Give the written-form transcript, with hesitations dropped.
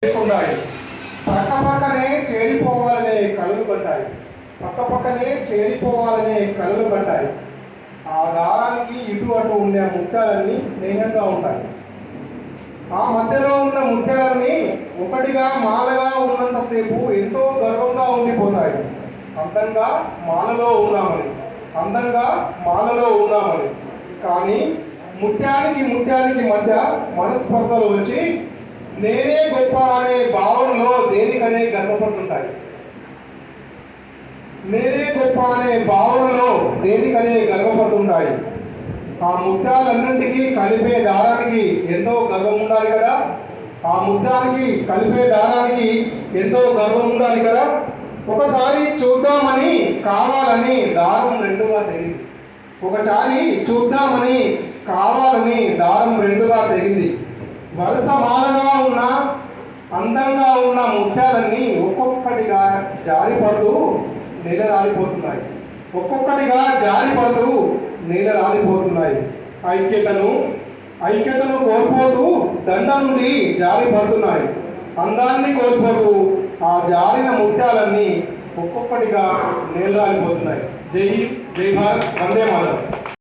ఉన్నాయి. పక్కపక్కనే చేరిపోవాలనే కలలు పడ్డాయి. పక్కపక్కనే చేరిపోవాలనే కలలు పడ్డాయి. ఆ దారానికి ఇటు అటు ఉండే ముత్యాలన్నీ స్నేహంగా ఉంటాయి. ఆ మధ్యలో ఉన్న ముత్యాలన్నీ ఒకటిగా మాలగా ఉన్నంతసేపు ఎంతో గర్వంగా ఉండిపోతాయి. అందంగా మాలలో ఉన్నామని, అందంగా మాలలో ఉన్నామని. కానీ ముత్యానికి మధ్య మనస్పర్ధలు వచ్చి నేనే గొప్ప అనే భావనలో దేనికనే గర్వపడుతుంటాయి. నేనే గొప్ప అనే భావనలో దేనికనే గర్వపడుతుంటాయి. ఆ ముత్యాలన్నింటికీ కలిపే దారానికి ఎంతో గర్వం ఉండాలి కదా. ఆ ముత్యానికి కలిపే దారానికి ఎంతో గర్వం ఉండాలి కదా. ఒకసారి చూద్దామని కావాలని దారం రెండుగా తెగింది. ఒకసారి చూద్దామని కావాలని దారం రెండుగా తెగింది. వరుస మాలగా ఉన్న అందంగా ఉన్న ముత్యాలన్నీ ఒక్కొక్కటిగా జారిపడుతూ నేల రాలిపోతున్నాయి. ఒక్కొక్కటిగా జారిపడుతూ నేల రాలిపోతున్నాయి. ఐక్యతను కోల్పోతూ దండ నుండి జారిపడుతున్నాయి. అందాన్ని కోల్పోతూ ఆ జారిన ముత్యాలన్నీ ఒక్కొక్కటిగా నేల రాలిపోతున్నాయి. జై భారత్, వందే మాతరం.